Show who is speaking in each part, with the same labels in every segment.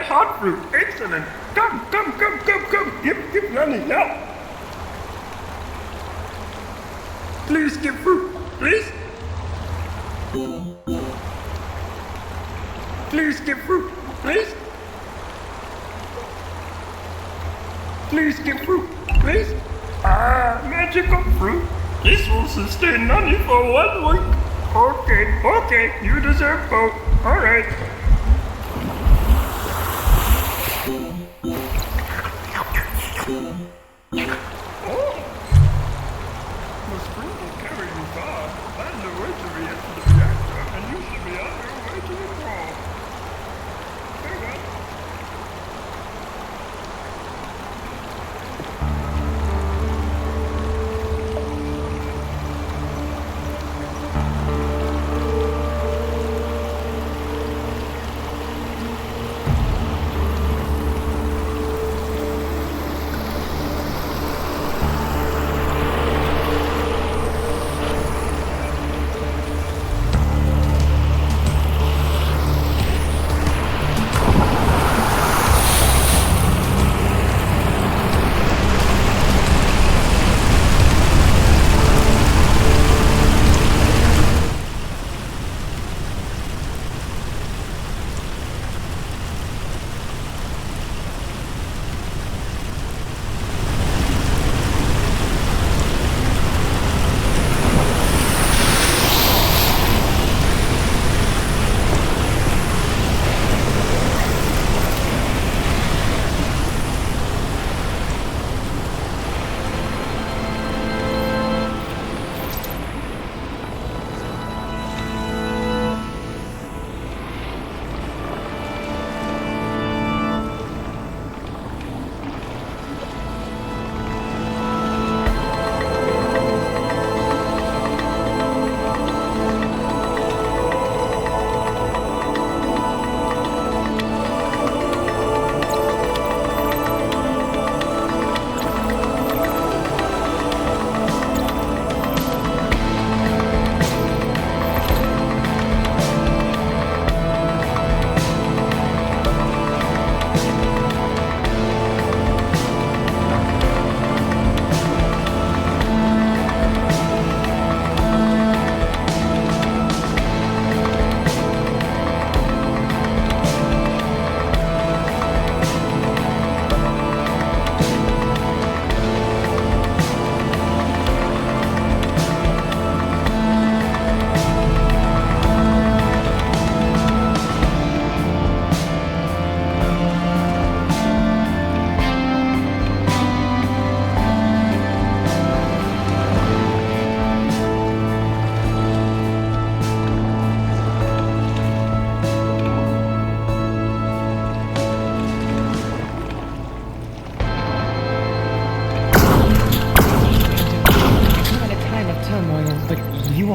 Speaker 1: red hot fruit. Excellent. Come. Give Nani now. Please give fruit. Please. Please give fruit. Please. Please give fruit. Please. Magical fruit. This will sustain Nani for 1 week. Okay. You deserve both. All right. The spring will carry you far. Find a way to re-enter the reactor, and you should be on your way to the wall. Farewell.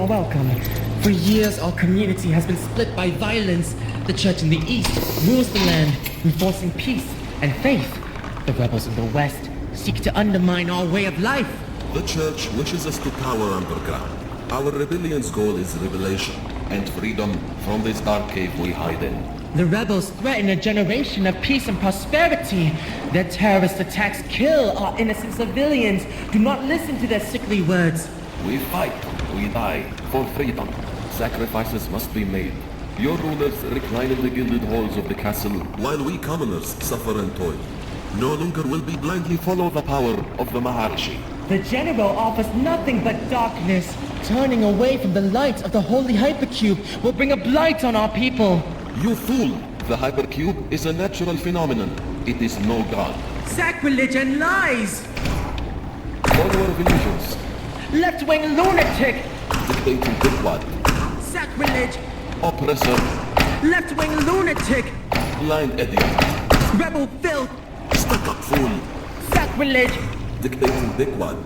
Speaker 2: Welcome. For years, our community has been split by violence. The church in the east rules the land, enforcing peace and faith. The rebels in the west seek to undermine our way of life.
Speaker 3: The church wishes us to cower underground. Our rebellion's goal is revelation and freedom from this dark cave we hide in.
Speaker 2: The rebels threaten a generation of peace and prosperity. Their terrorist attacks kill our innocent civilians. Do not listen to their sickly words.
Speaker 3: We fight, we die, for freedom. Sacrifices must be made. Your rulers recline in the gilded halls of the castle, while we commoners suffer and toil. No longer will we blindly follow the power of the Maharshi.
Speaker 2: The General offers nothing but darkness. Turning away from the light of the Holy Hypercube will bring a blight on our people.
Speaker 3: You fool! The Hypercube is a natural phenomenon. It is no god.
Speaker 2: Sacrilege and lies!
Speaker 3: Follower of illusions.
Speaker 2: Left-wing lunatic!
Speaker 3: Dictating dickwad.
Speaker 2: Sacrilege!
Speaker 3: Oppressor.
Speaker 2: Left-wing lunatic!
Speaker 3: Blind idiot.
Speaker 2: Rebel filth!
Speaker 3: Stuck-up fool.
Speaker 2: Sacrilege!
Speaker 3: Dictating dickwad.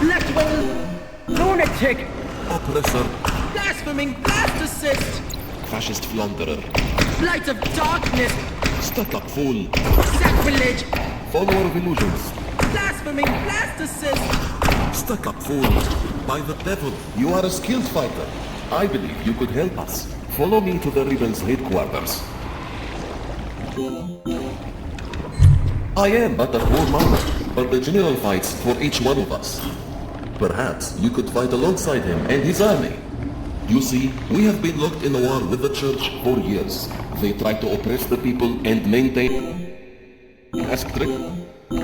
Speaker 2: Left-wing lunatic!
Speaker 3: Oppressor.
Speaker 2: Blaspheming blastocyst!
Speaker 3: Fascist flunderer.
Speaker 2: Light of darkness!
Speaker 3: Stuck-up fool.
Speaker 2: Sacrilege!
Speaker 3: Follower of illusions.
Speaker 2: Blaspheming blastocyst!
Speaker 3: Stuck-up fool. By the devil, you are a skilled fighter. I believe you could help us. Follow me to the rebels' headquarters. I am but a poor miner, but the general fights for each one of us. Perhaps you could fight alongside him and his army. You see, we have been locked in a war with the church for years. They try to oppress the people and maintain a strict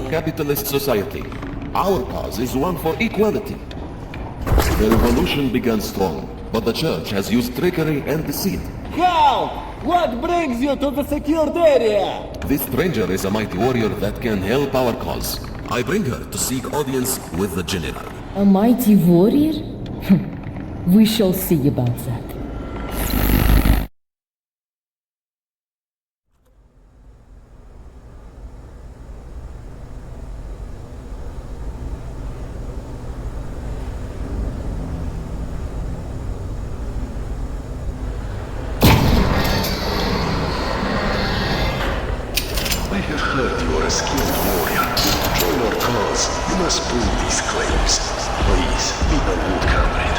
Speaker 3: capitalist society. Our cause is one for equality. The revolution began strong, but the church has used trickery and deceit.
Speaker 4: Halt! What brings you to the secured area?
Speaker 3: This stranger is a mighty warrior that can help our cause. I bring her to seek audience with the general.
Speaker 5: A mighty warrior? We shall see about that.
Speaker 6: I have heard you are a skilled warrior. Join our cause. You must prove these claims. Please, be my new comrade.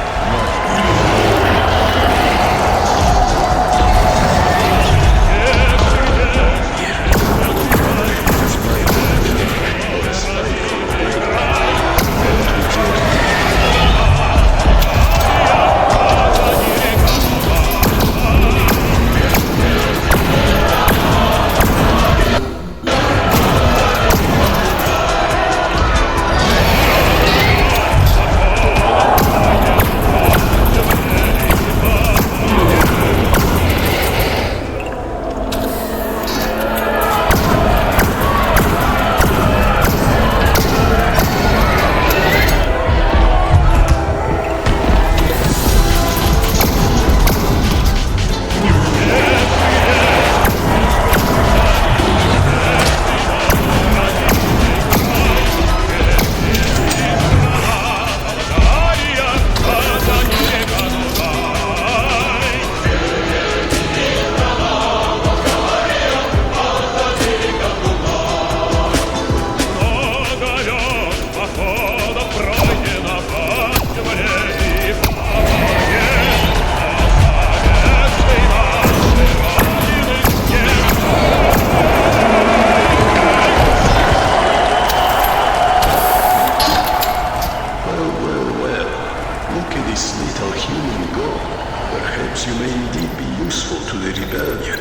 Speaker 6: Perhaps you may indeed be useful to the rebellion.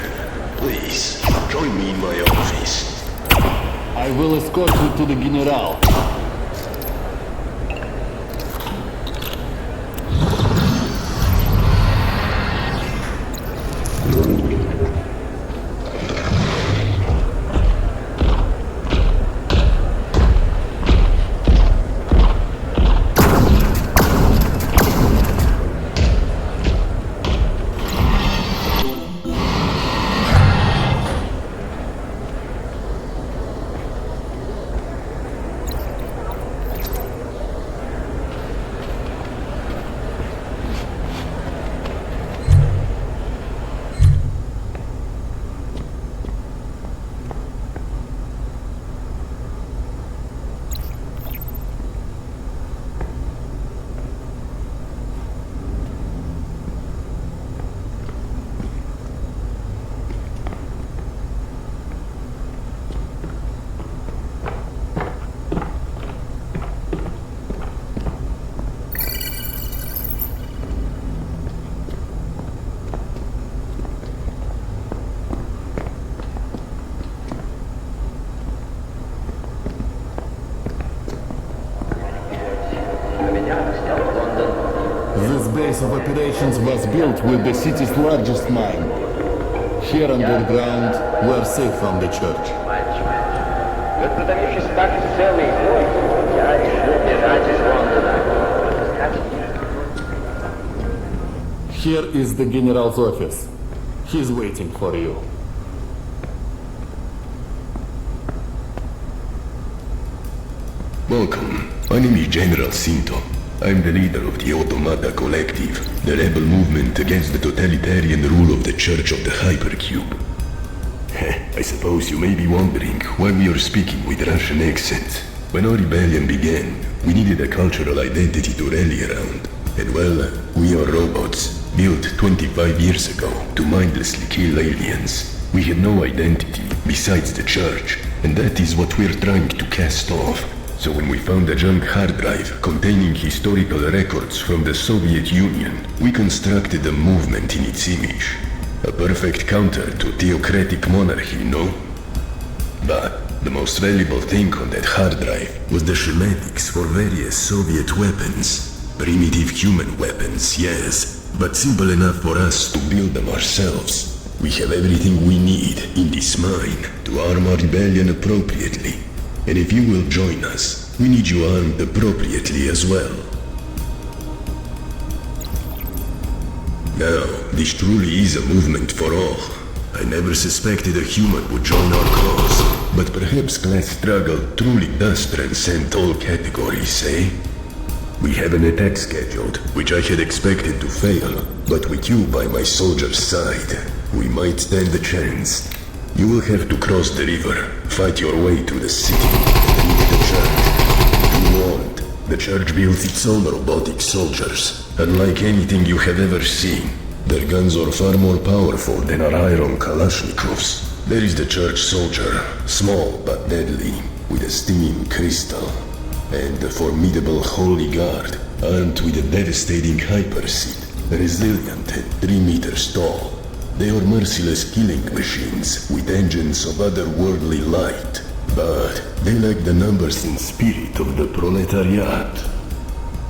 Speaker 6: Please, join me in my office.
Speaker 4: I will escort you to the General. This base of operations was built with the city's largest mine. Here underground, we're safe from the church. Here is the General's office. He's waiting for you.
Speaker 6: Welcome. My name is General Cinto. I'm the leader of the Automata Collective, the rebel movement against the totalitarian rule of the Church of the Hypercube. I suppose you may be wondering why we are speaking with Russian accents. When our rebellion began, we needed a cultural identity to rally around. And well, we are robots, built 25 years ago to mindlessly kill aliens. We had no identity, besides the church, and that is what we're trying to cast off. So when we found a junk hard drive containing historical records from the Soviet Union, we constructed a movement in its image. A perfect counter to theocratic monarchy, no? But the most valuable thing on that hard drive was the schematics for various Soviet weapons. Primitive human weapons, yes, but simple enough for us to build them ourselves. We have everything we need in this mine to arm our rebellion appropriately. And if you will join us, we need you armed appropriately as well. Now, this truly is a movement for all. I never suspected a human would join our cause, but perhaps class struggle truly does transcend all categories, eh? We have an attack scheduled, which I had expected to fail, but with you by my soldier's side, we might stand a chance. You will have to cross the river, fight your way to the city, and reach the church. Be warned, the church builds its own robotic soldiers, unlike anything you have ever seen. Their guns are far more powerful than our iron Kalashnikovs. There is the church soldier, small but deadly, with a steaming crystal, and the formidable Holy Guard, armed with a devastating hyperseed, resilient and 3 meters tall. They are merciless killing machines with engines of otherworldly light, but they lack the numbers and spirit of the proletariat.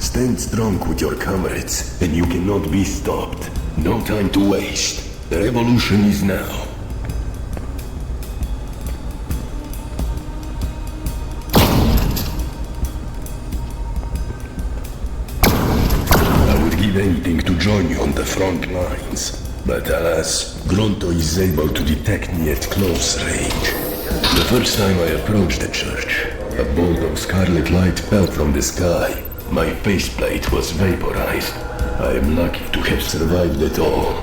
Speaker 6: Stand strong with your comrades, and you cannot be stopped. No time to waste. The revolution is now. I would give anything to join you on the front lines. But alas, Gronto is able to detect me at close range. The first time I approached the church, a bolt of scarlet light fell from the sky. My faceplate was vaporized. I am lucky to have survived it all.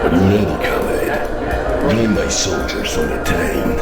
Speaker 6: Are you ready, comrade? Join my soldiers on the train.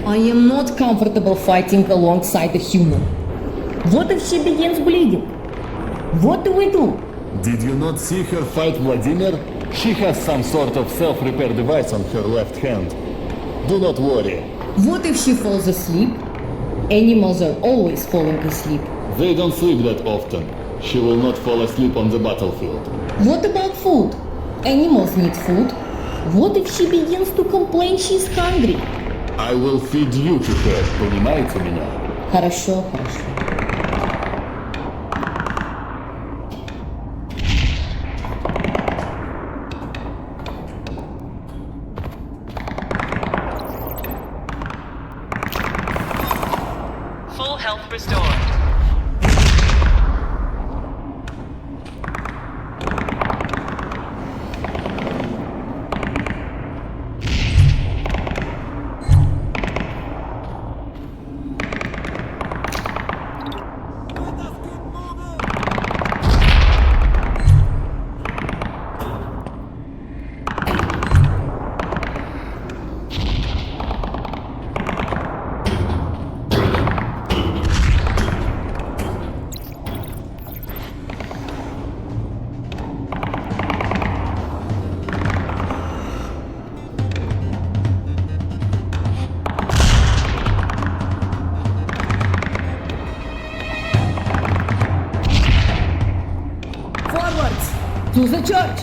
Speaker 5: I am not comfortable fighting alongside a human. What if she begins bleeding? What do we do?
Speaker 4: Did you not see her fight Vladimir? She has some sort of self-repair device on her left hand. Do not worry.
Speaker 5: What if she falls asleep? Animals are always falling asleep.
Speaker 4: They don't sleep that often. She will not fall asleep on the battlefield.
Speaker 5: What about food? Animals need food. What if she begins to complain she's hungry?
Speaker 4: I will feed you to her, понимаете меня?
Speaker 5: Хорошо, хорошо.
Speaker 7: Full health restored.
Speaker 5: To the church!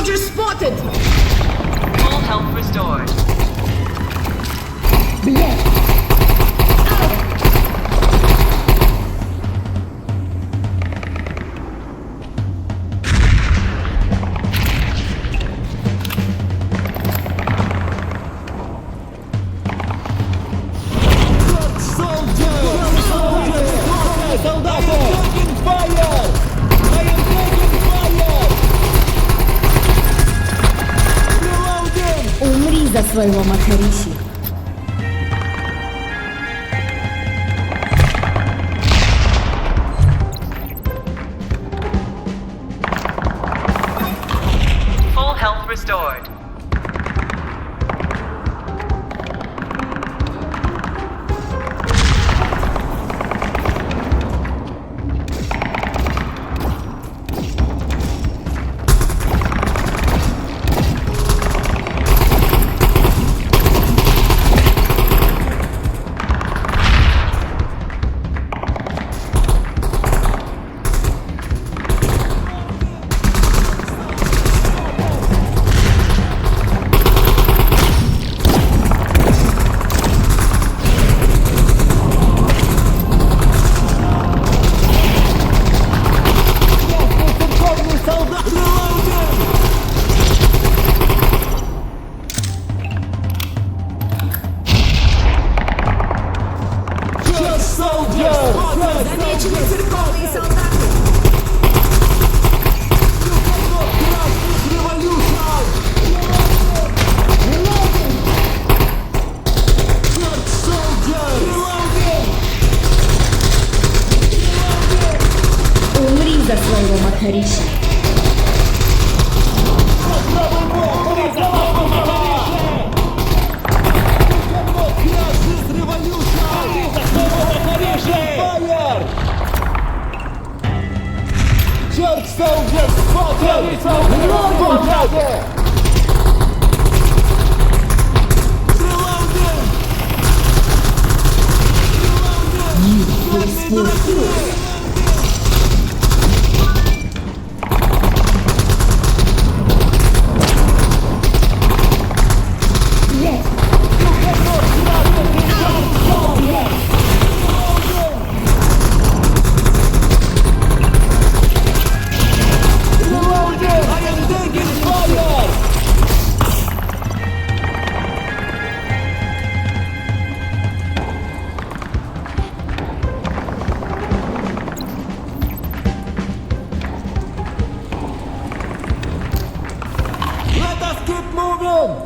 Speaker 5: soldier spotted!
Speaker 7: Full health restored.
Speaker 5: Блядь! Умри за своего Махариши.
Speaker 7: Full health restored.
Speaker 5: Замечены церковные солдаты! Умри за своего Махариши. Church soldier spotted! Блядь! Let us keep moving!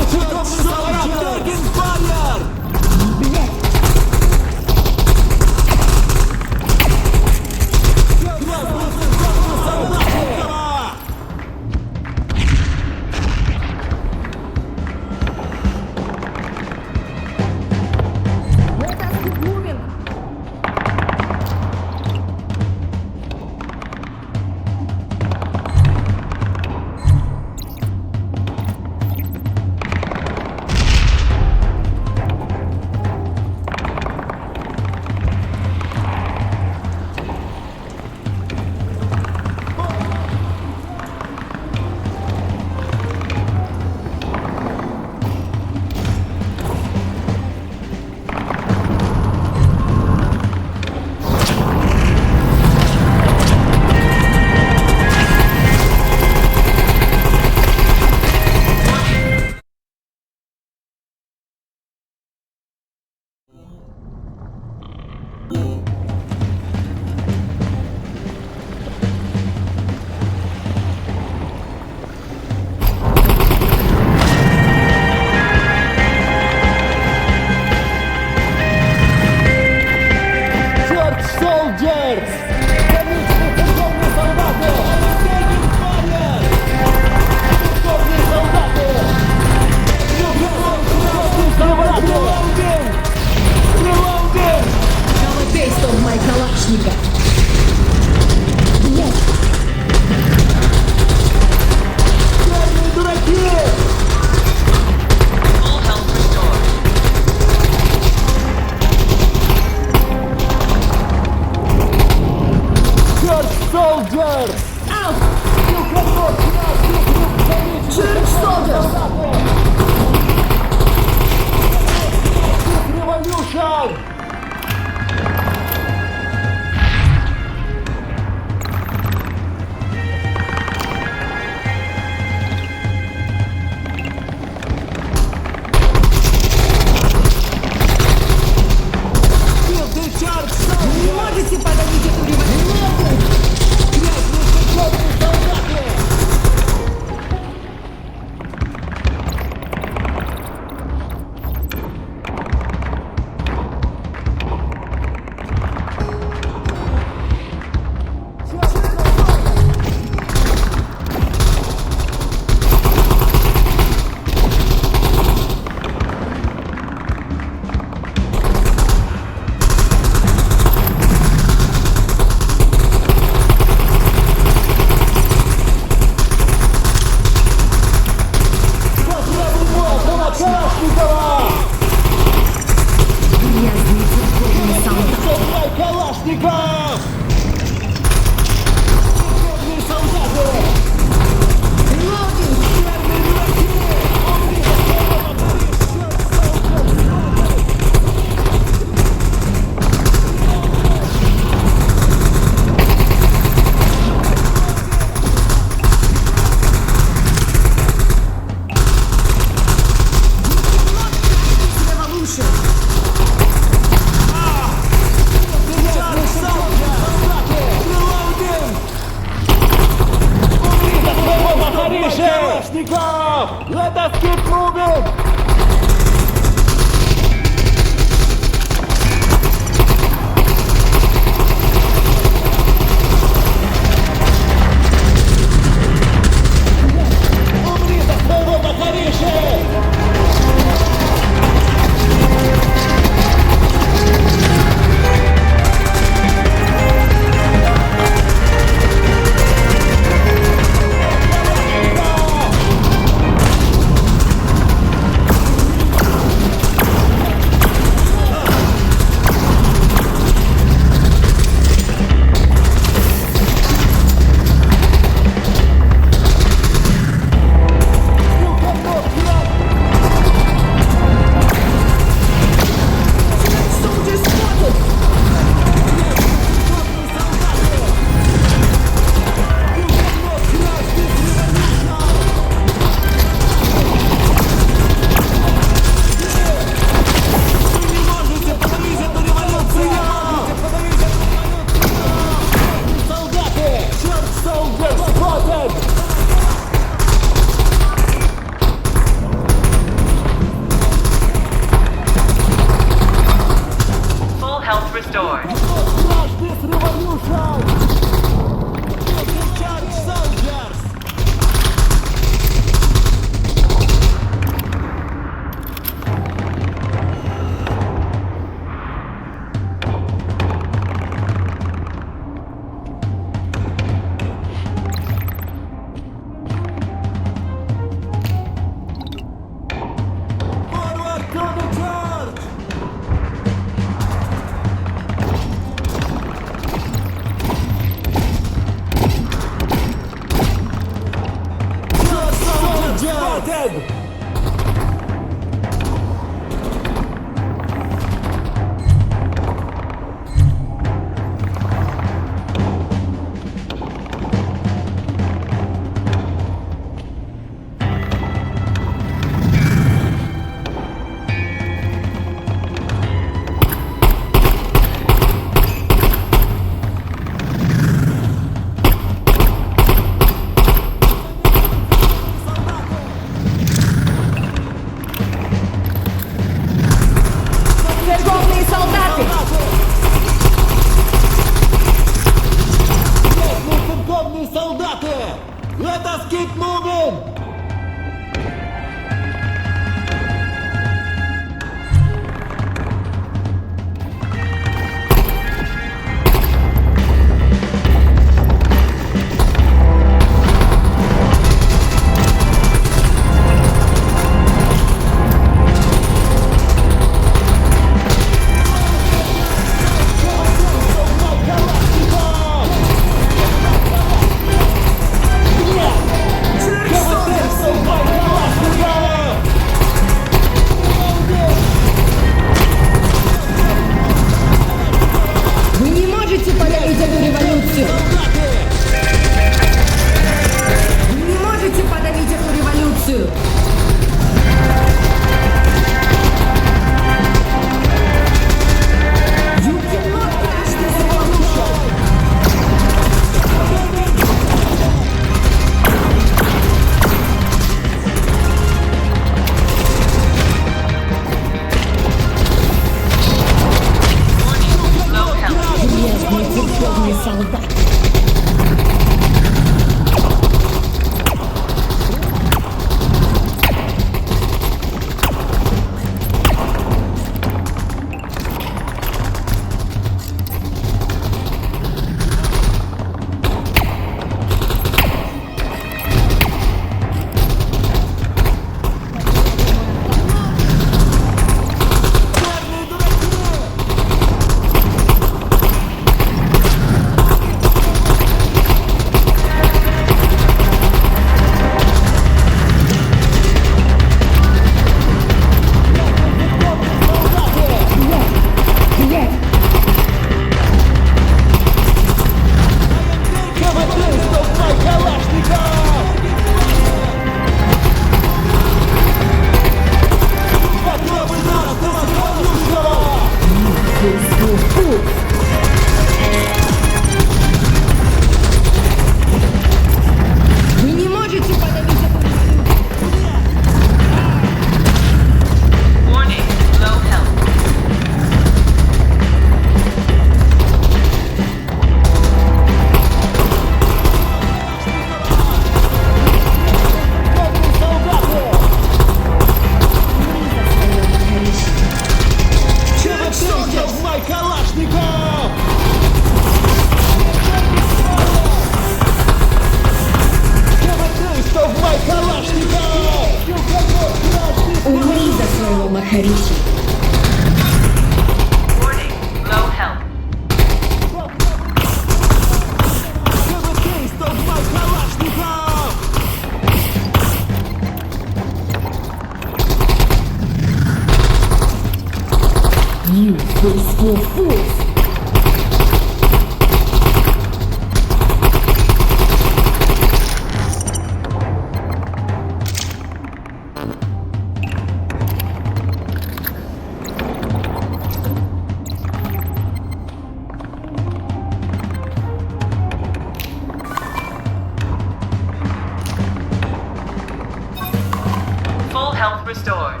Speaker 7: restored.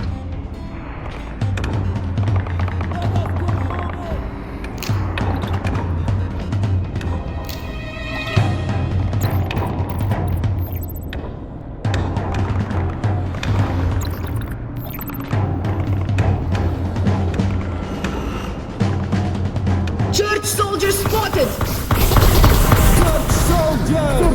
Speaker 5: Church soldiers spotted!
Speaker 4: Soldiers!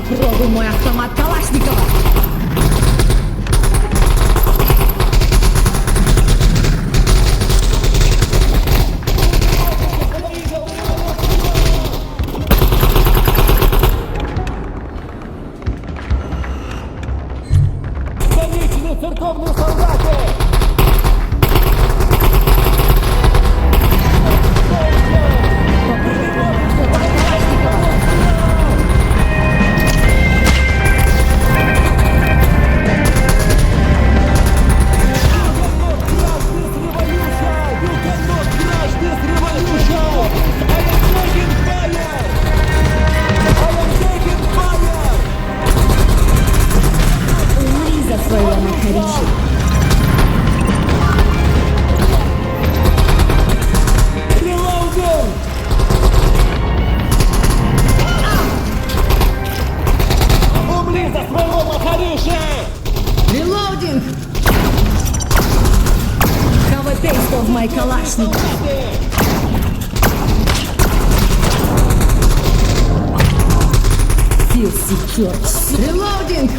Speaker 5: Попробуй мой автомат Калашникова!
Speaker 4: Столичные церковные солдаты!
Speaker 5: Умри за свое Макаричи!
Speaker 4: Умри за своего Махариши!
Speaker 5: Reloading! Have a taste of my Kalashnikov! Feel secure! Reloading!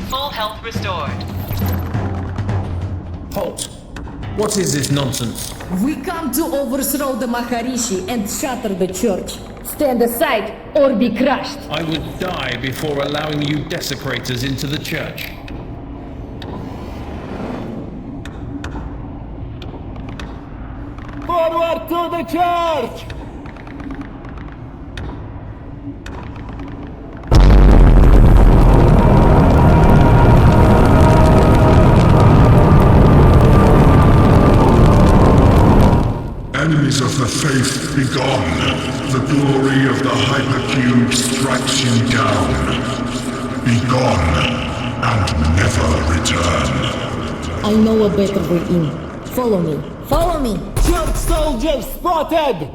Speaker 7: Full health restored.
Speaker 8: Halt! What is this nonsense?
Speaker 5: We come to overthrow the Maharishi and shatter the church. Stand aside or be crushed.
Speaker 8: I would die before allowing you desecrators into the church.
Speaker 4: Forward to the church!
Speaker 9: Enemies of the faith, be gone. The glory of the Hypercube strikes you down. Be gone, and never return.
Speaker 5: I know a better way in. Follow me. Follow me.
Speaker 4: Church soldiers spotted!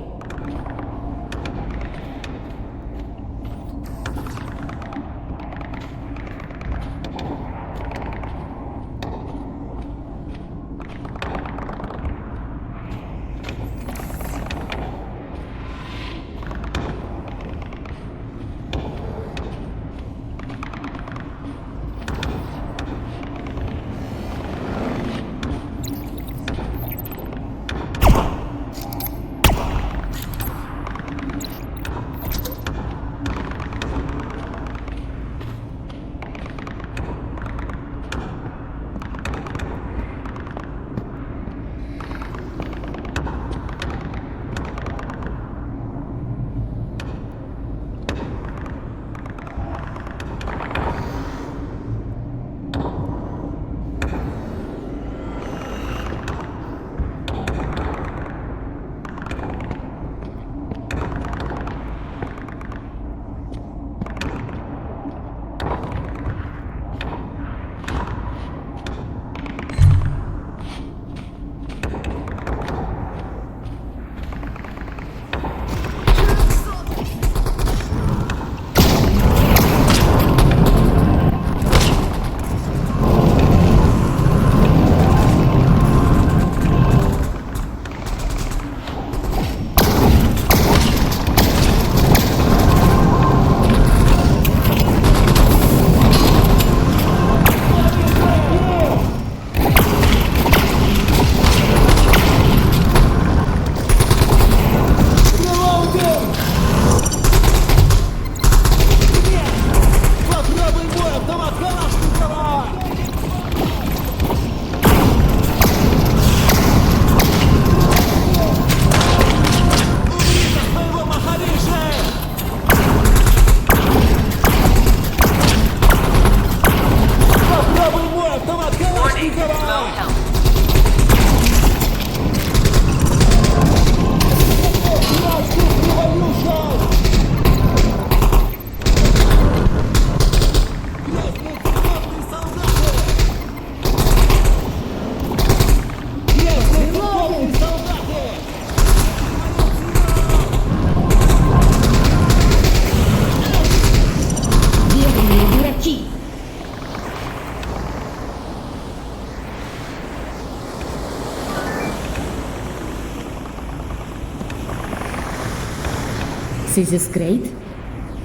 Speaker 5: This is great.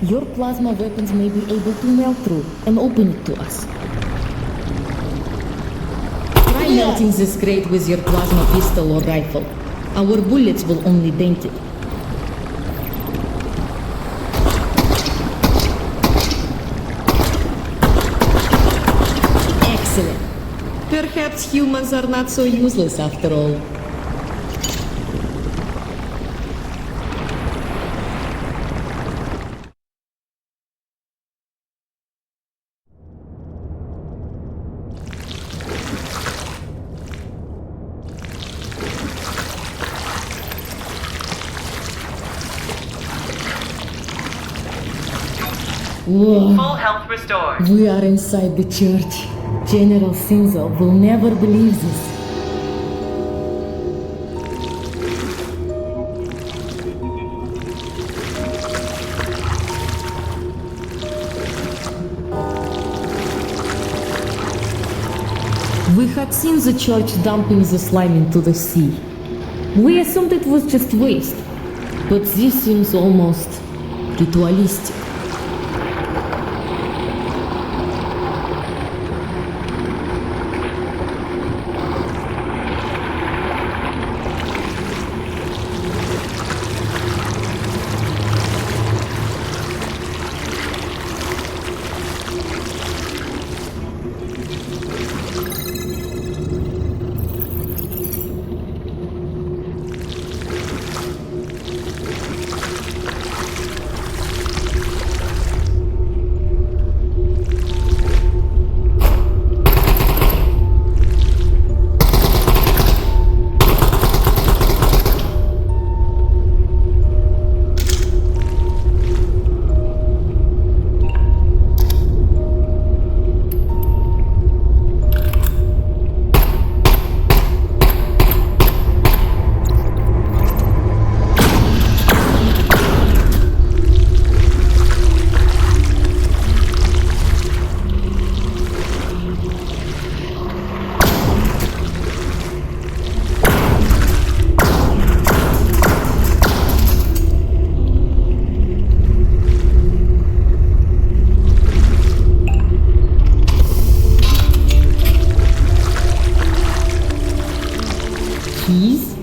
Speaker 5: Your plasma weapons may be able to melt through and open it to us. Try melting this crate with your plasma pistol or rifle. Our bullets will only dent it. Excellent. Perhaps humans are not so useless after all. Whoa.
Speaker 7: Full health restored.
Speaker 5: We are inside the church. General Sinzo will never believe this. We had seen the church dumping the slime into the sea. We assumed it was just waste, but this seems almost ritualistic. Keys?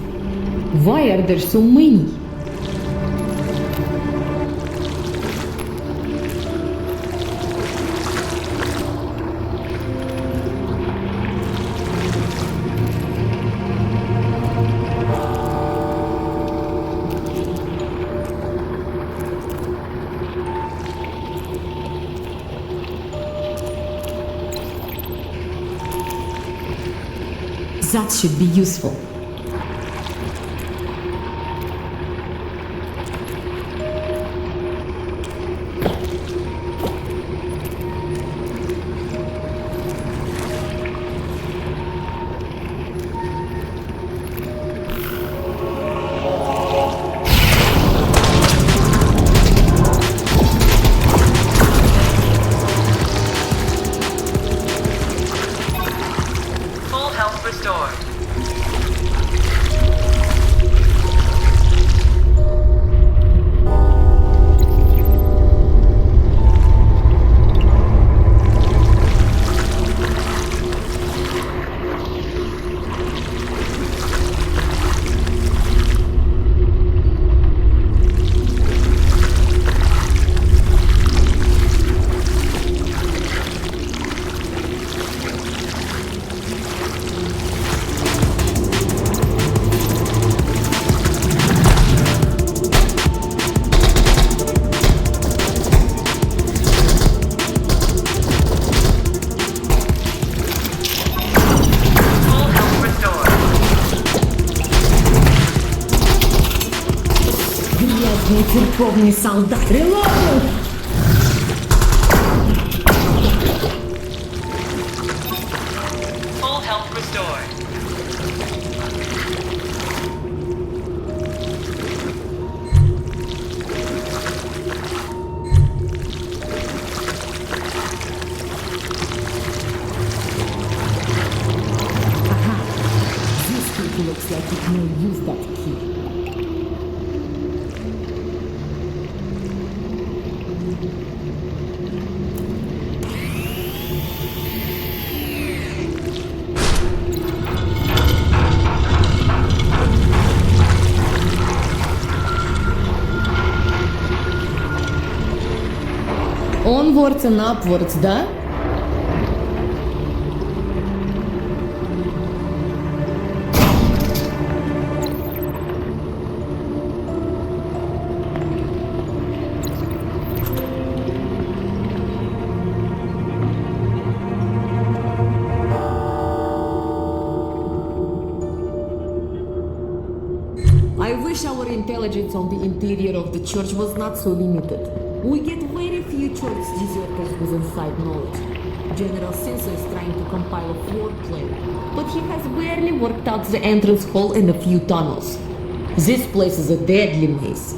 Speaker 5: Why are there so many? That should be useful.
Speaker 7: Full health restored. Full health restored.
Speaker 5: Грязный церковный солдат. Reload!
Speaker 7: Full health restored.
Speaker 5: This key looks like it may use that key. Onwards and upwards, да? I wish our intelligence on the interior of the church was not so limited. We get very few church deserters with inside knowledge. General Cinso is trying to compile a floor plan, but he has barely worked out the entrance hall and a few tunnels. This place is a deadly maze.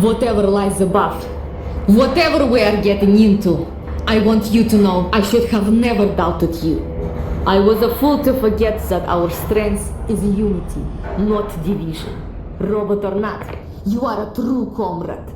Speaker 5: Whatever lies above, whatever we are getting into, I want you to know I should have never doubted you. I was a fool to forget that our strength is unity, not division. Robot or not, you are a true comrade.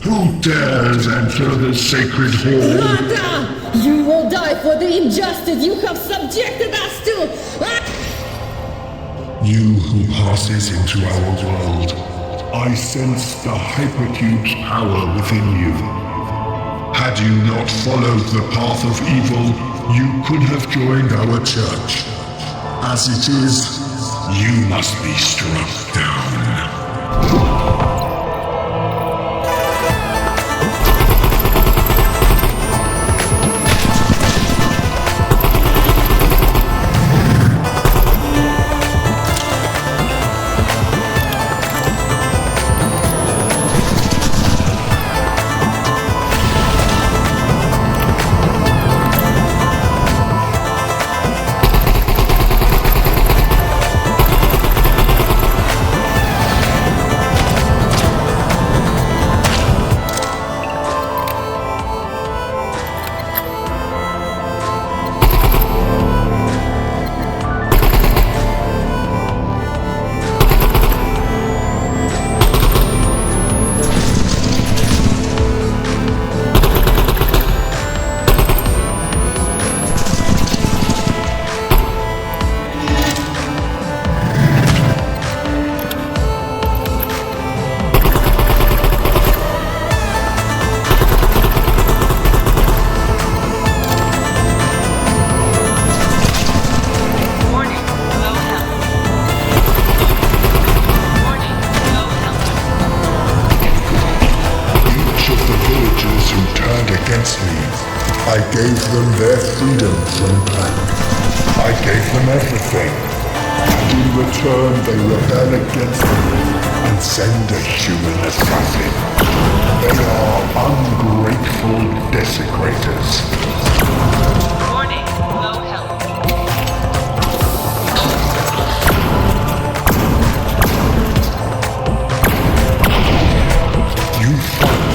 Speaker 9: Who dares enter the sacred hall?
Speaker 5: Nada! You will die for the injustice you have subjected us to!
Speaker 9: You who passes into our world, I sense the Hypercube's power within you. Had you not followed the path of evil, you could have joined our church. As it is, you must be struck down. I gave them their freedom from pain. I gave them everything. And in return they rebel against me and send a human assassin. They are ungrateful desecrators.
Speaker 7: Warning, low health.
Speaker 9: You fight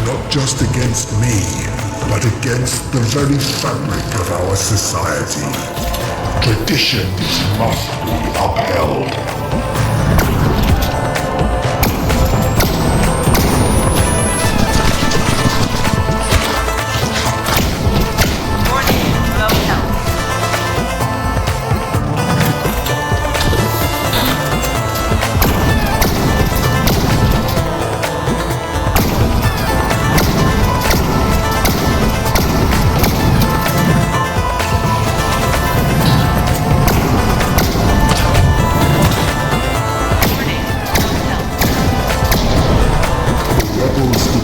Speaker 9: not just against me, but against the very fabric of our society. Traditions must be upheld.
Speaker 7: Warning, low health.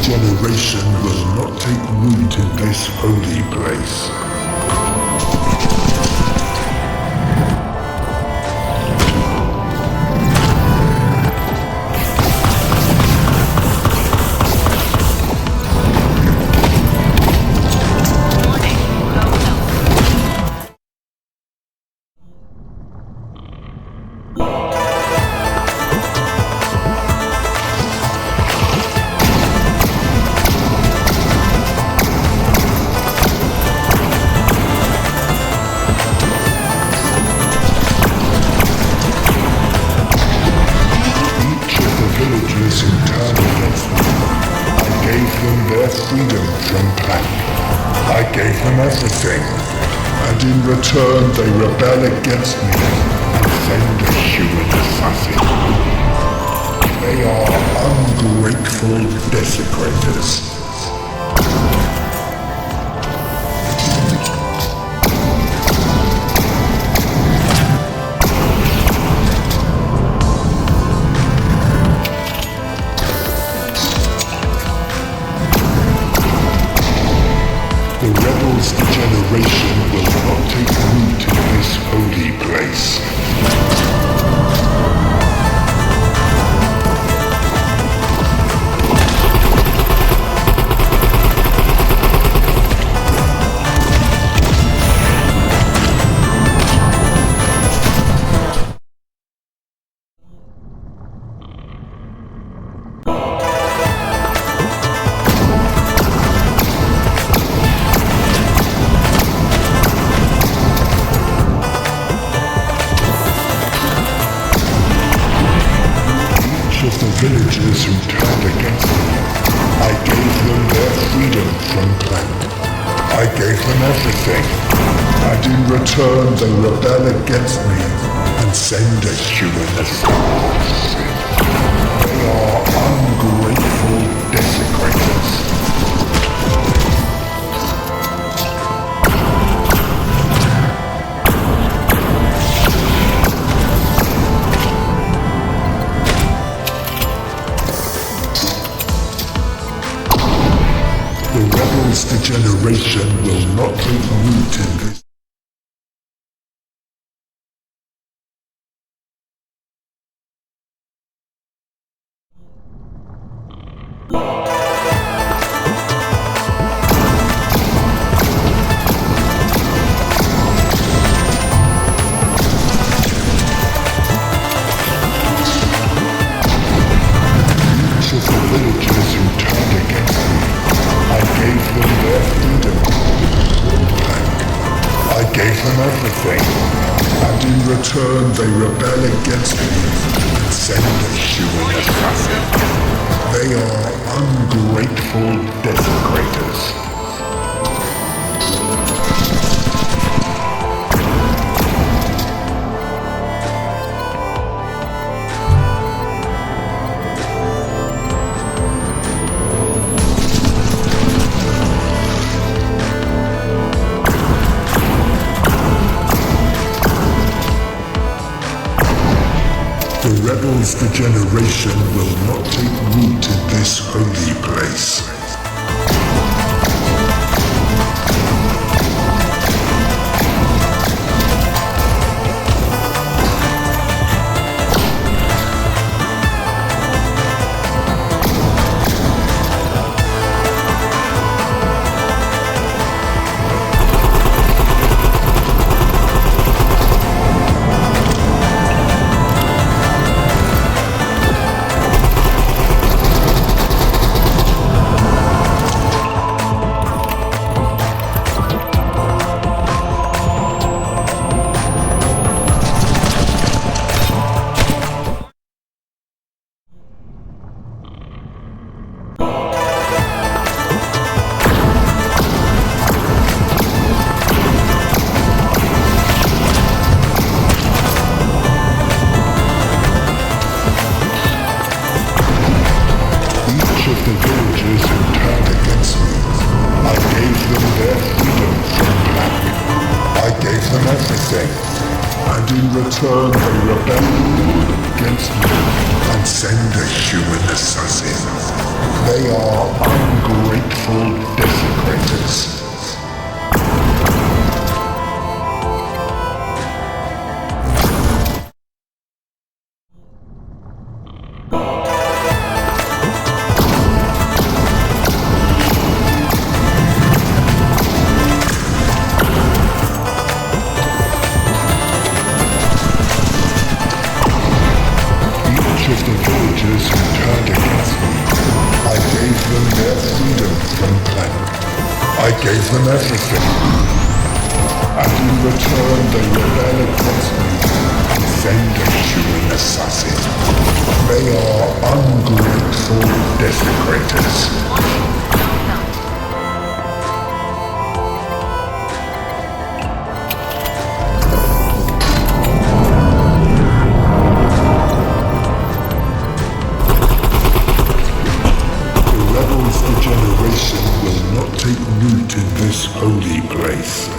Speaker 9: Generation will not take root in this holy place.
Speaker 7: Warning, low health.
Speaker 9: their freedom from Plank. I gave them everything, and in return they rebel against me and send a human assassin. They are ungrateful desecrators. The rebels' degeneration will not take root in this holy place. Of the villagers who turned against me, I gave them their freedom from Plank. I gave them everything, and in return they rebel against me and send a human assassin. They are ungrateful desecrators. The rebels' degeneration will not take root in this. Each of the villagers who turned against me, I gave them their freedom. I gave them everything, and in return they rebel against me and send a human assassin. They are ungrateful desecrators. The rebels' degeneration will not take root in this holy place. Each of the villagers who turned against me, I gave them their freedom from Plank. I gave them everything, and in return they rebelled against me and send a human assassin. They are ungrateful desecrators. Of the villagers who turned against me, I gave them their freedom from Plank. I gave them everything, and in return they rebel against me and send a human assassin. They are ungrateful desecrators. degeneration will not take root in this holy place.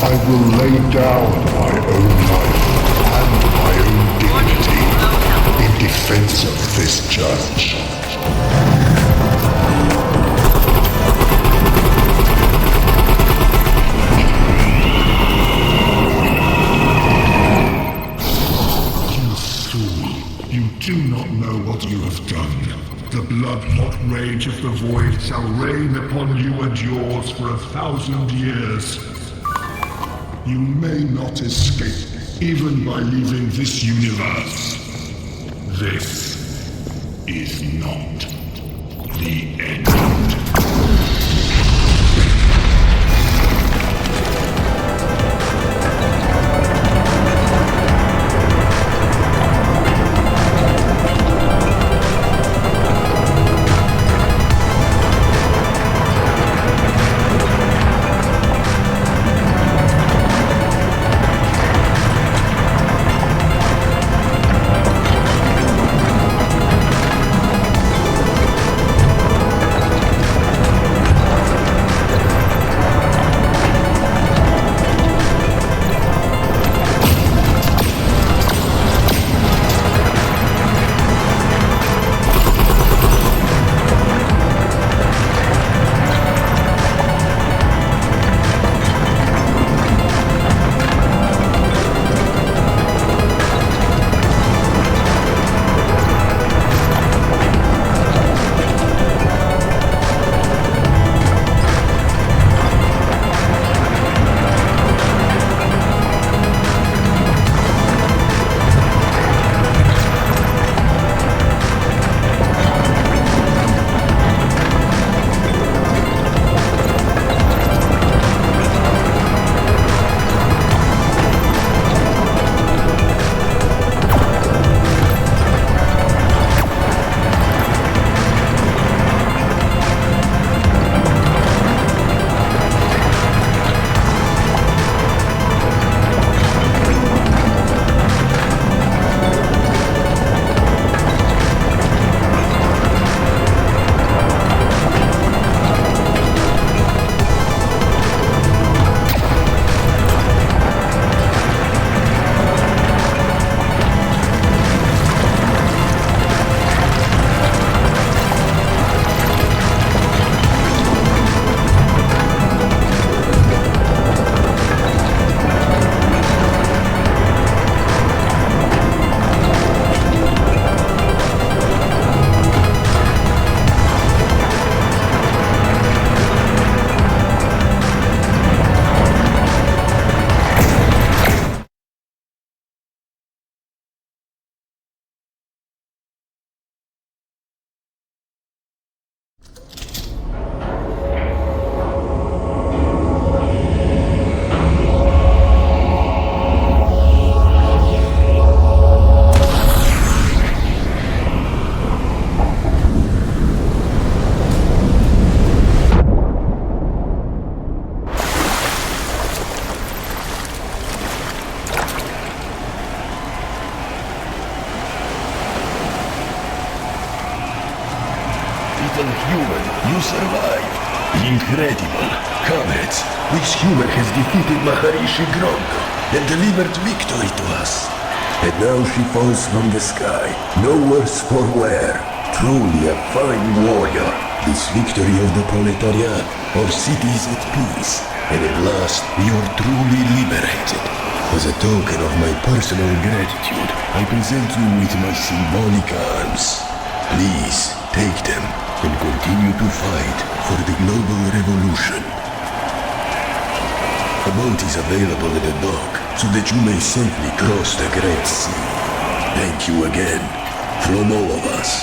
Speaker 9: I will lay down my own life and my own dignity in defense of this church. You fool, you do not know what you have done. The blood-hot rage of the void shall reign upon you and yours for 1,000 years. You may not escape, even by leaving this universe. This is not the end.
Speaker 6: Little human, you survived. Incredible. Comrades, this human has defeated Maharishi Grog and delivered victory to us. And now she falls from the sky, no worse for wear. Truly a fine warrior. This victory of the proletariat, or cities at peace. and at last you're truly liberated. As a token of my personal gratitude, I present you with my symbolic arms. Please take them and continue to fight for the global revolution. A boat is available at the dock so that you may safely cross the Great Sea. Thank you again, from all of us.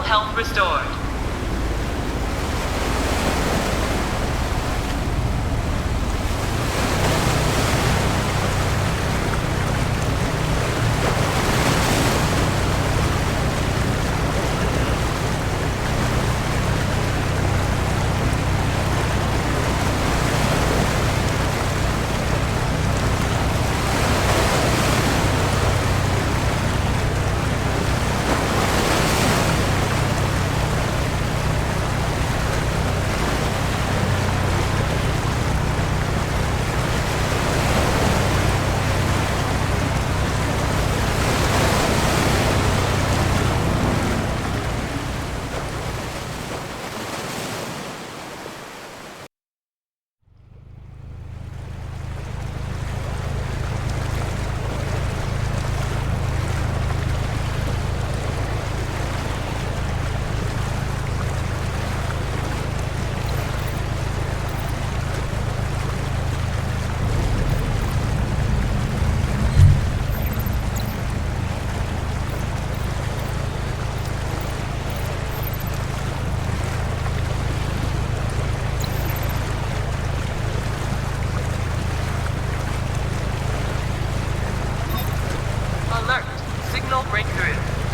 Speaker 7: Health restored.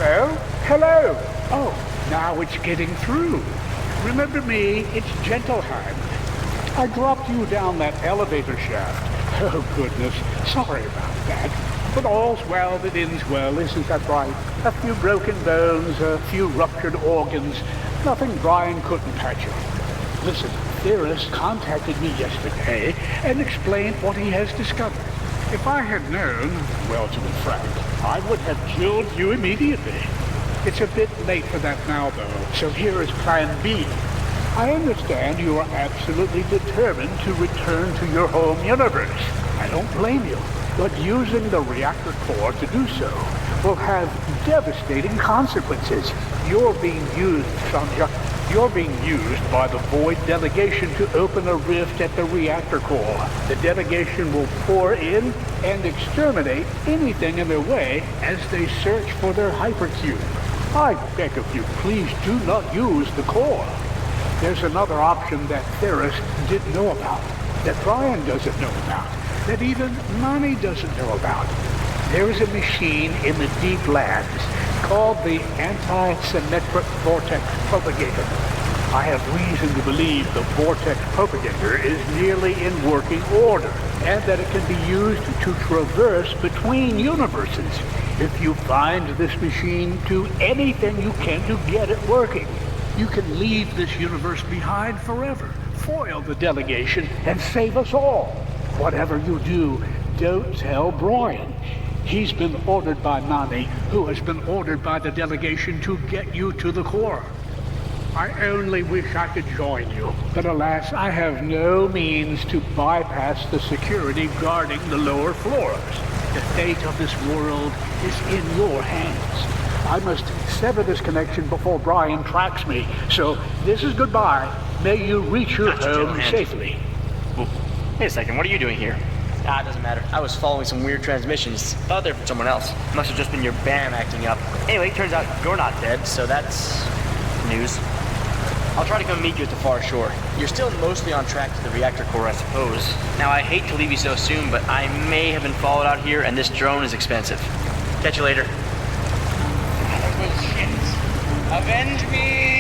Speaker 10: Oh, hello. Oh, now it's getting through. Remember me, it's Gentlehand. I dropped you down that elevator shaft. Oh, goodness, sorry about that. But all's well that ends well, isn't that right? A few broken bones, a few ruptured organs, nothing Brian couldn't patch up. Listen, Theorist contacted me yesterday and explained what he has discovered. If I had known, well, to be frank, I would have killed you immediately. It's a bit late for that now, though, so here is Plan B. I understand you are absolutely determined to return to your home universe. I don't blame you, but using the reactor core to do so will have devastating consequences. You're being used, Sanja. You're being used by the Void delegation to open a rift at the reactor core. The delegation will pour in and exterminate anything in their way as they search for their hypercube. I beg of you, please do not use the core. There's another option that Theris didn't know about, that Brian doesn't know about, that even Nani doesn't know about. There is a machine in the deep lands called the Anti-Symmetric Vortex Propagator. I have reason to believe the Vortex Propagator is nearly in working order, and that it can be used to traverse between universes. If you find this machine, do anything you can to get it working. You can leave this universe behind forever, foil the delegation, and save us all. Whatever you do, don't tell Brian. He's been ordered by Nani, who has been ordered by the delegation to get you to the core. I only wish I could join you, but alas, I have no means to bypass the security guarding the lower floors. The fate of this world is in your hands. I must sever this connection before Brian tracks me. So this is goodbye. May you reach your home safely.
Speaker 11: Wait a second, what are you doing here? It doesn't matter. I was following some weird transmissions. Thought they were from someone else. Must have just been your BAM acting up. Anyway, turns out you're not dead, so that's news. I'll try to come meet you at the far shore. You're still mostly on track to the reactor core, I suppose. Now, I hate to leave you so soon, but I may have been followed out here, and this drone is expensive. Catch you later. Shit. Avenge me!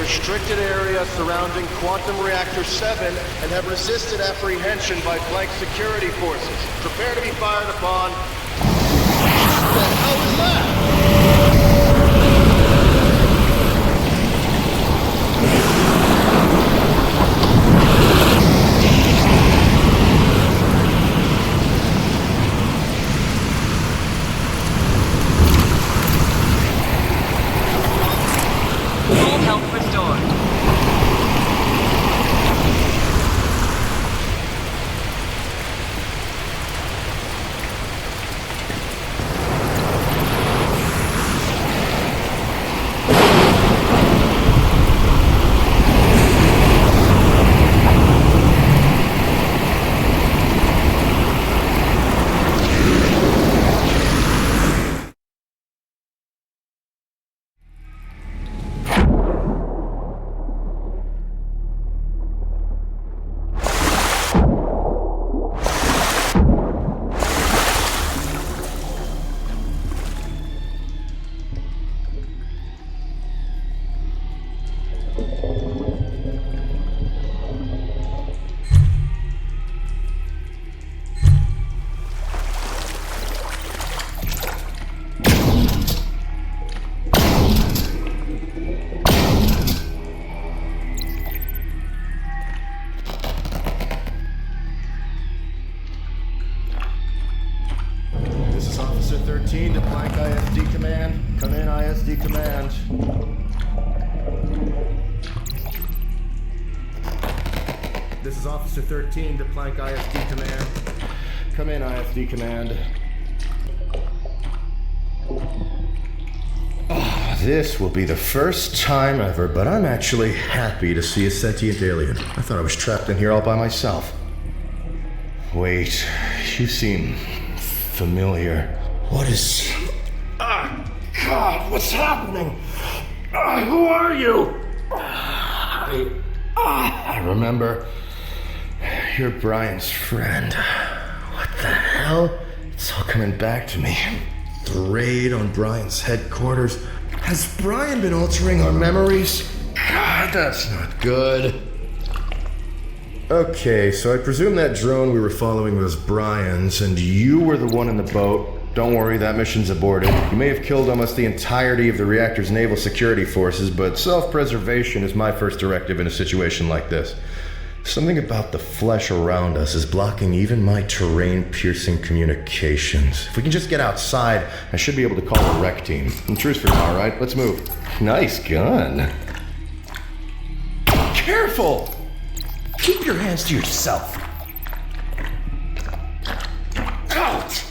Speaker 12: restricted area surrounding Quantum Reactor 7 and have resisted apprehension by flank security forces. Prepare to be fired upon. What the hell was that?
Speaker 13: ISD Command. This is Officer 13 to Plank ISD Command. Come in, ISD Command. Oh, this will be the first time ever, but I'm actually happy to see a sentient alien. I thought I was trapped in here all by myself. Wait, you seem familiar. What is... God, what's happening? Who are you? I remember. You're Brian's friend. What the hell? It's all coming back to me. The raid on Brian's headquarters. Has Brian been altering our memories? God, that's not good. Okay, so I presume that drone we were following was Brian's, and you were the one in the boat. Don't worry, that mission's aborted. You may have killed almost the entirety of the reactor's naval security forces, but self-preservation is my first directive in a situation like this. Something about the flesh around us is blocking even my terrain-piercing communications. If we can just get outside, I should be able to call a rec team. And truce for now, right? Let's move. Nice gun. Careful! Keep your hands to yourself. Out!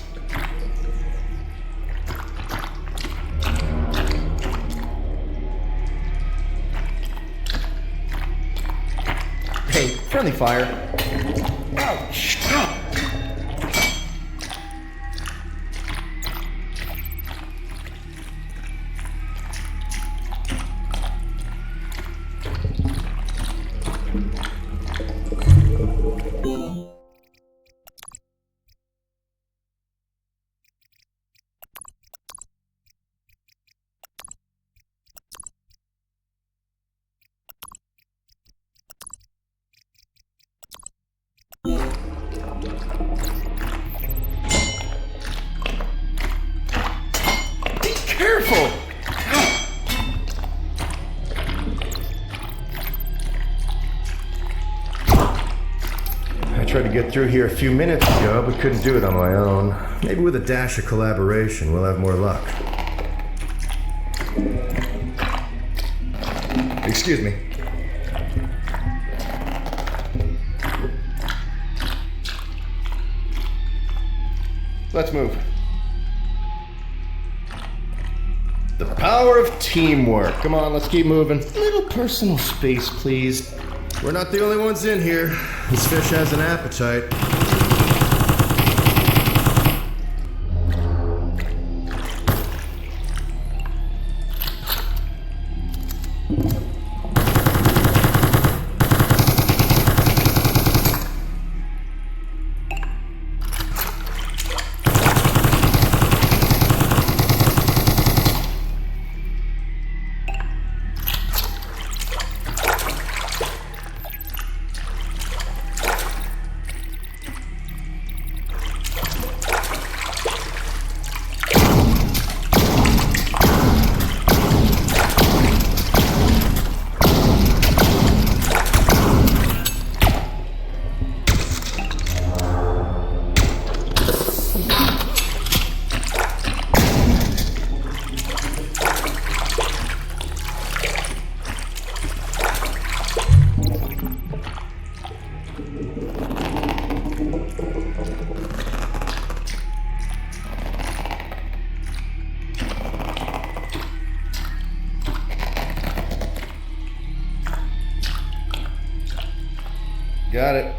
Speaker 13: Hey, friendly fire. Ouch! Careful! I tried to get through here a few minutes ago, but couldn't do it on my own. Maybe with a dash of collaboration, we'll have more luck. Excuse me. Let's move. The power of teamwork. Come on, let's keep moving. A little personal space, please. We're not the only ones in here. This fish has an appetite. Got it.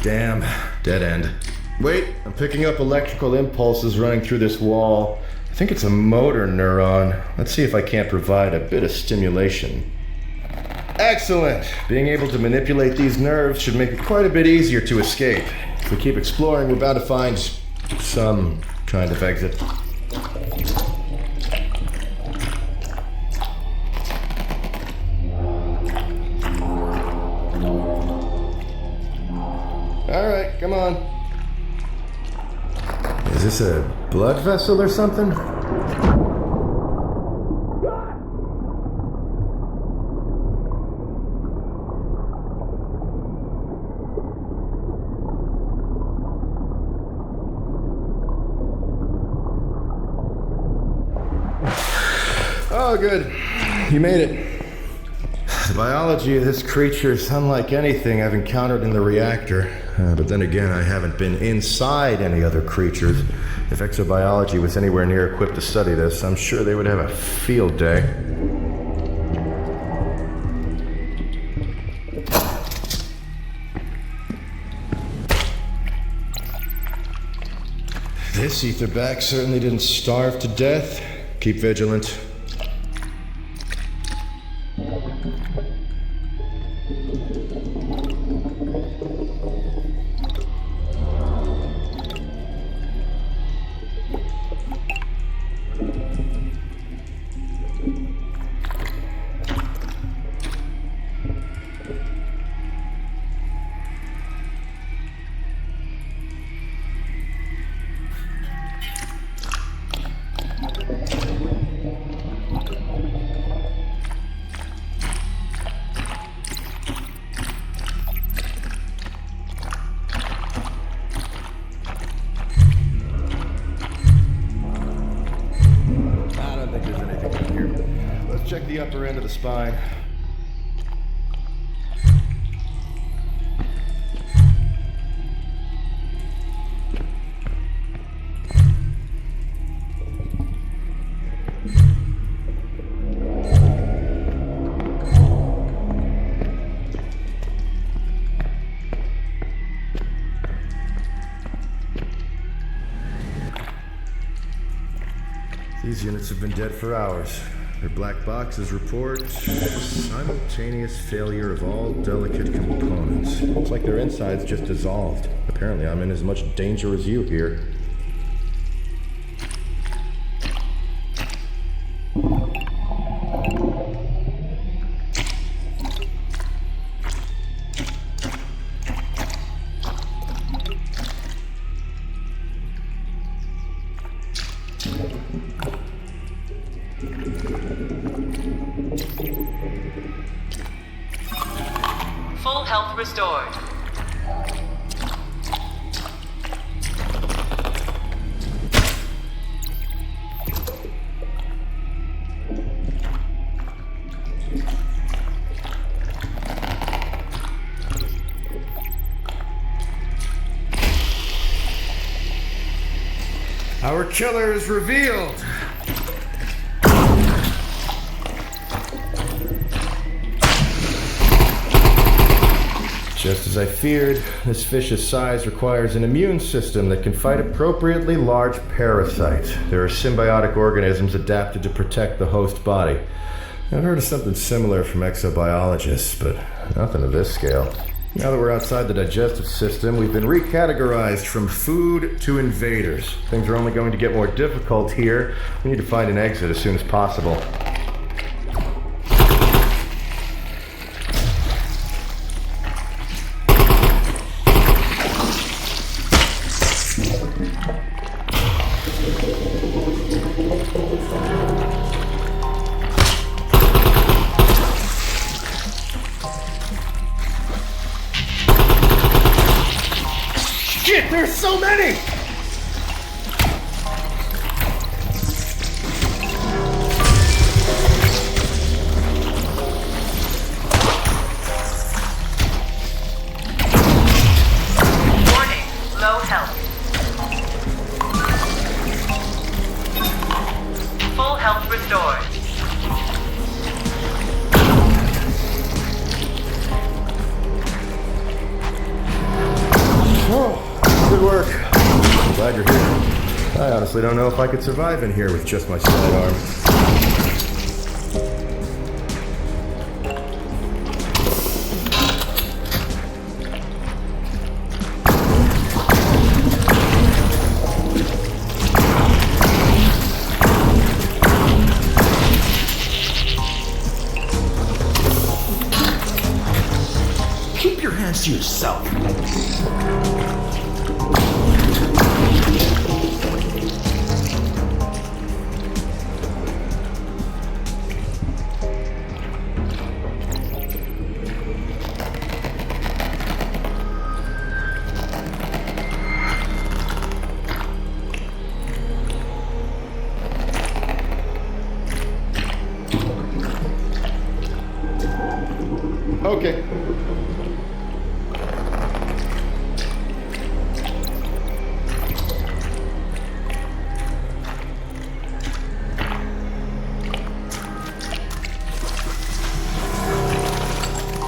Speaker 13: Damn, dead end. Wait, I'm picking up electrical impulses running through this wall. I think it's a motor neuron. Let's see if I can't provide a bit of stimulation. Excellent! Being able to manipulate these nerves should make it quite a bit easier to escape. If we keep exploring, we're bound to find some Kind of exit. Alright, come on. Is this a blood vessel or something? Oh, good. You made it. The biology of this creature is unlike anything I've encountered in the reactor. But then again, I haven't been inside any other creatures. If exobiology was anywhere near equipped to study this, I'm sure they would have a field day. This etherback certainly didn't starve to death. Keep vigilant. Check the upper end of the spine. These units have been dead for hours. Their black boxes report simultaneous failure of all delicate components. Looks like their insides just dissolved. Apparently I'm in as much danger as you here.
Speaker 7: Full health restored.
Speaker 13: Our killer is revealed! Just as I feared, this fish's size requires an immune system that can fight appropriately large parasites. There are symbiotic organisms adapted to protect the host body. I've heard of something similar from exobiologists, but nothing of this scale. Now that we're outside the digestive system, we've been recategorized from food to invaders. Things are only going to get more difficult here. We need to find an exit as soon as possible.
Speaker 1: Shit, there's so many!
Speaker 7: Warning, low health. Full health restored.
Speaker 13: Good work. I'm glad you're here. I honestly don't know if I could survive in here with just my sidearm. Brace yourself. Okay.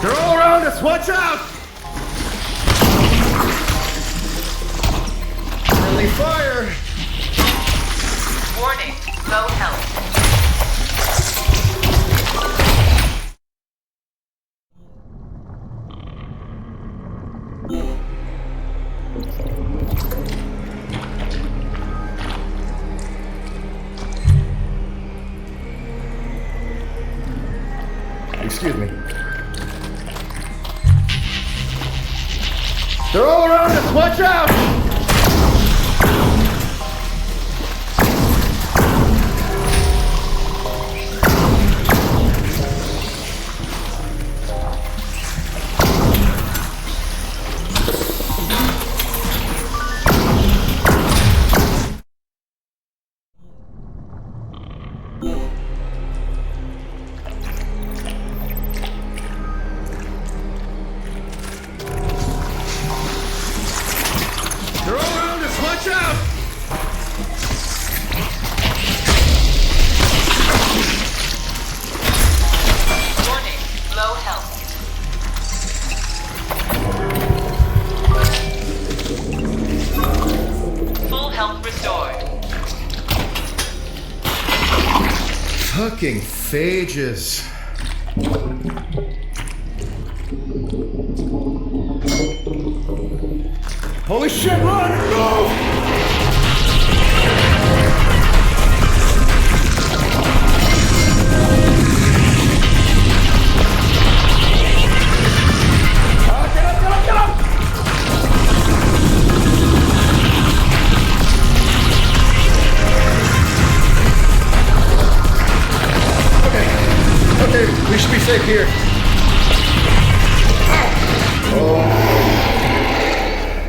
Speaker 13: They're all around us! Watch out! Friendly fire!
Speaker 7: Warning, low health.
Speaker 13: Excuse me. They're all around us! Watch out! They're all around us! Watch out!
Speaker 7: Warning, low health. Full health restored.
Speaker 13: Fucking phages. Holy shit, run! Move! Get up! Okay, we should be safe here.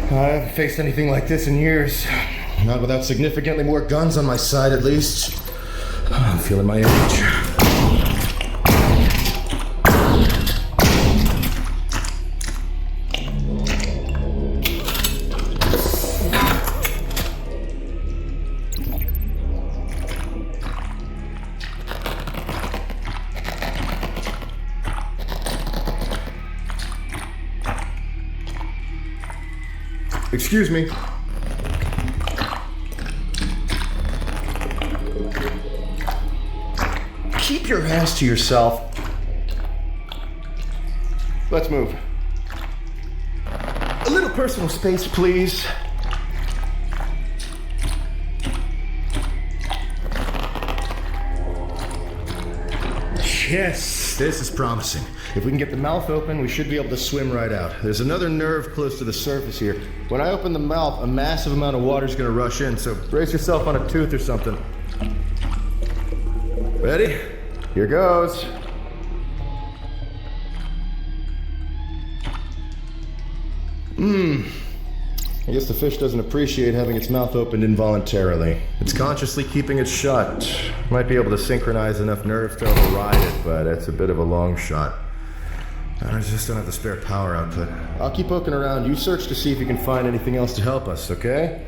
Speaker 13: I haven't faced anything like this in years. Not without significantly more guns on my side, at least. I'm feeling my age. Excuse me. Keep your hands to yourself. Let's move. A little personal space, please. Yes, this is promising. If we can get the mouth open, we should be able to swim right out. There's another nerve close to the surface here. When I open the mouth, a massive amount of water is going to rush in, so brace yourself on a tooth or something. Ready? Here goes. I guess the fish doesn't appreciate having its mouth opened involuntarily. It's consciously keeping it shut. Might be able to synchronize enough nerves to override it, but it's a bit of a long shot. I just don't have the spare power output. I'll keep poking around. You search to see if you can find anything else to help us, okay?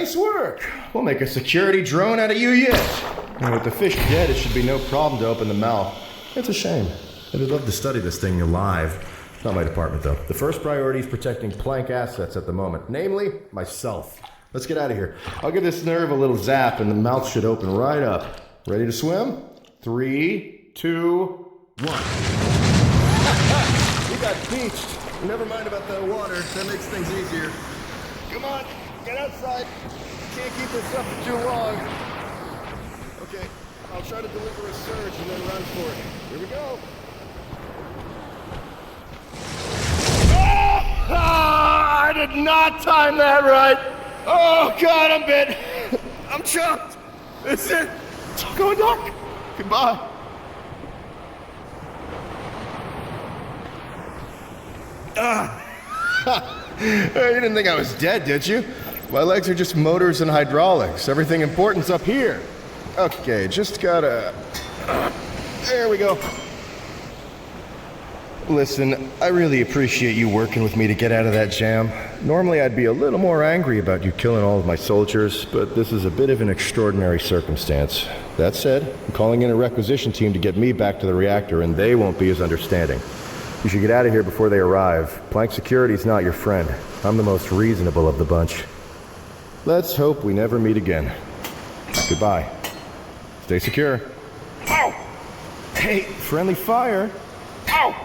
Speaker 13: Nice work. We'll make a security drone out of you yet. And with the fish dead, it should be no problem to open the mouth. It's a shame. I'd love to study this thing alive. It's not my department, though. The first priority is protecting Plank assets at the moment. Namely, myself. Let's get out of here. I'll give this nerve a little zap, and the mouth should open right up. Ready to swim? 3, 2, 1. We got beached. Never mind about the water. That makes things easier. Come on, get outside. Can't keep this up for too long. Okay, I'll try to deliver a surge and then run for it. Here we go. I did not time that right. Oh, God, I'm bit. I'm chucked. That's it. It's going dark. Goodbye. You didn't think I was dead, did you? My legs are just motors and hydraulics. Everything important's up here. Okay, just gotta... There we go. Listen, I really appreciate you working with me to get out of that jam. Normally I'd be a little more angry about you killing all of my soldiers, but this is a bit of an extraordinary circumstance. That said, I'm calling in a requisition team to get me back to the reactor, and they won't be as understanding. You should get out of here before they arrive. Plank security's not your friend. I'm the most reasonable of the bunch. Let's hope we never meet again. Goodbye. Stay secure. Ow! Hey, friendly fire. Ow!